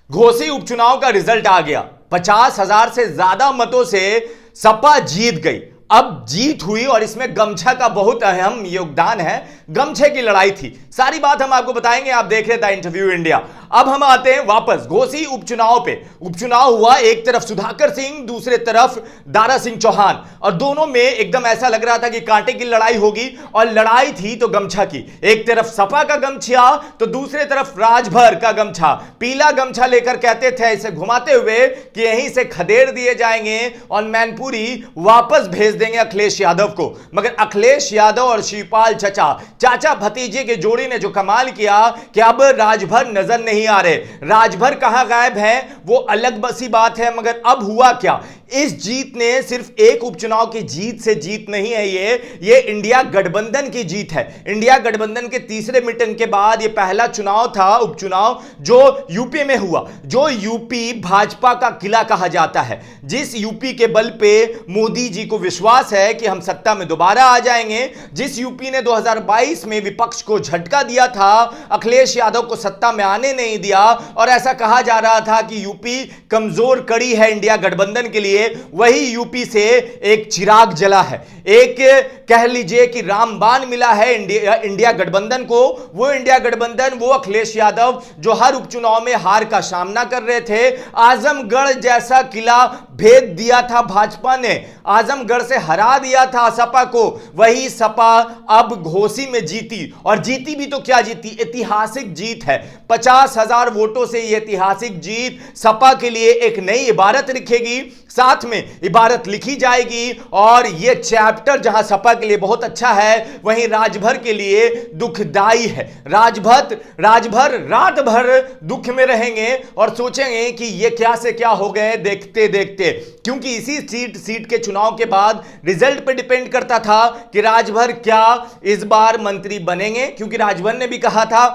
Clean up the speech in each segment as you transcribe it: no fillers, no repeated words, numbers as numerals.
घोसी उपचुनाव का रिजल्ट आ गया। 50,000 से ज्यादा मतों से सपा जीत गई। अब जीत हुई और इसमें गमछा का बहुत अहम योगदान है। गमछे की लड़ाई थी, सारी बात हम आपको बताएंगे। आप देख रहे थे इंटरव्यू इंडिया। अब हम आते हैं वापस घोसी उपचुनाव पे। उपचुनाव हुआ, एक तरफ सुधाकर सिंह, दूसरे तरफ दारा सिंह चौहान, और दोनों में एकदम ऐसा लग रहा था कि कांटे की लड़ाई होगी। और लड़ाई थी तो गमछा की। एक तरफ सपा का गमछा तो दूसरे तरफ राजभर का गमछा। पीला गमछा लेकर कहते थे इसे घुमाते हुए कि यहीं से खदेड़ दिए जाएंगे और मैनपुरी वापस भेज देंगे अखिलेश यादव को। मगर अखिलेश यादव और शिवपाल चाचा भतीजे के जोड़ी ने जो कमाल किया कि अब राजभर नजर नहीं आ रहे। राजभर कहां गायब है वो अलग बसी बात है। मगर अब हुआ क्या, इस जीत ने सिर्फ एक उपचुनाव की जीत से जीत नहीं है, ये इंडिया गठबंधन की जीत है। इंडिया गठबंधन के तीसरे मीटिंग के बाद ये पहला चुनाव था, उपचुनाव, जो यूपी में हुआ। जो यूपी भाजपा का किला कहा जाता है, जिस यूपी के बल पे मोदी जी को विश्वास है कि हम सत्ता में दोबारा आ जाएंगे, जिस यूपी ने 2022 में विपक्ष को झटका दिया था, अखिलेश यादव को सत्ता में आने नहीं दिया, और ऐसा कहा जा रहा था कि यूपी कमजोर कड़ी है इंडिया गठबंधन के लिए। वही यूपी से एक चिराग जला है, एक कह लीजिए कि रामबाण मिला है इंडिया गठबंधन को। वो इंडिया गठबंधन, वो अखिलेश यादव जो हर उपचुनाव में हार का सामना कर रहे थे। आजमगढ़ जैसा किला भेद दिया था भाजपा ने, आजमगढ़ से हरा दिया था सपा को। वही सपा अब घोसी में जीती, और जीती भी तो क्या जीती, ऐतिहासिक जीत है। 50,000 वोटों से यह ऐतिहासिक जीत सपा के लिए एक नई इबारत लिखेगी। साथ में इबारत लिखी जाएगी, और यह चैप्टर जहां सपा के लिए बहुत अच्छा है, वहीं राजभर के लिए दुखदाई है। राजभर रात भर दुख में रहेंगे और सोचेंगे कि यह क्या से क्या हो गए देखते देखते। क्योंकि इसी सीट के चुनाव के बाद रिजल्ट पे डिपेंड करता था कि राजभर क्या इस बार मंत्री बनेंगे। क्योंकि राजभर ने भी कहा था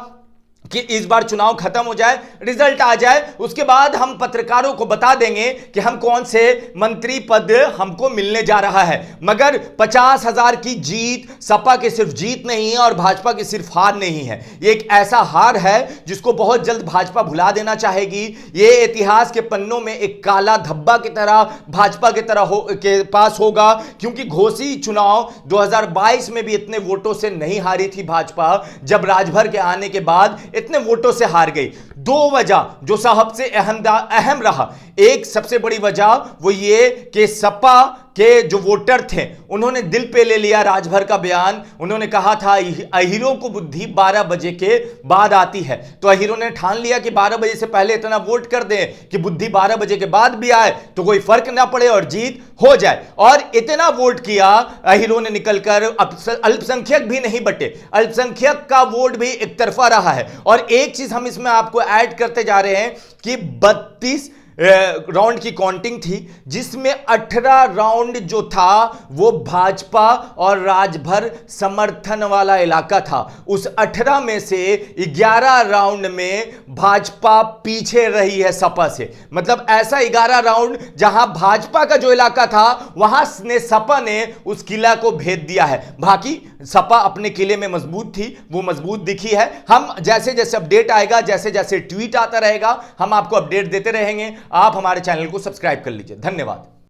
कि इस बार चुनाव खत्म हो जाए, रिजल्ट आ जाए, उसके बाद हम पत्रकारों को बता देंगे कि हम कौन से मंत्री पद हमको मिलने जा रहा है। मगर 50,000 की जीत सपा की सिर्फ जीत नहीं है और भाजपा की सिर्फ हार नहीं है। ये एक ऐसा हार है जिसको बहुत जल्द भाजपा भुला देना चाहेगी। ये इतिहास के पन्नों में एक काला धब्बा की तरह भाजपा के पास होगा। क्योंकि घोसी चुनाव 2022 में भी इतने वोटों से नहीं हारी थी भाजपा, जब राजभर के आने के बाद इतने वोटों से हार गई। दो वजह जो सबसे अहम रहा, एक सबसे बड़ी वजह वो ये कि सपा के जो वोटर थे उन्होंने दिल पे ले लिया राजभर का बयान। उन्होंने कहा था अहीरों को बुद्धि 12 बजे के बाद आती है। तो अहीरों ने ठान लिया कि 12 बजे से पहले इतना वोट कर दें कि बुद्धि 12 बजे के बाद भी आए तो कोई फर्क ना पड़े और जीत हो जाए। और इतना वोट किया अहीरों ने निकलकर। अल्पसंख्यक भी नहीं बटे, अल्पसंख्यक का वोट भी एक तरफा रहा है। और एक चीज हम इसमें आपको ऐड करते जा रहे हैं कि 32 राउंड की काउंटिंग थी, जिसमें 18 राउंड जो था वो भाजपा और राजभर समर्थन वाला इलाका था। उस 18 में से 11 राउंड में भाजपा पीछे रही है सपा से। मतलब ऐसा 11 राउंड जहां भाजपा का जो इलाका था वहां सपा ने उस किला को भेद दिया है। बाकी सपा अपने किले में मजबूत थी, वो मजबूत दिखी है। हम जैसे जैसे अपडेट आएगा, जैसे जैसे ट्वीट आता रहेगा, हम आपको अपडेट देते रहेंगे। आप हमारे चैनल को सब्सक्राइब कर लीजिए। धन्यवाद।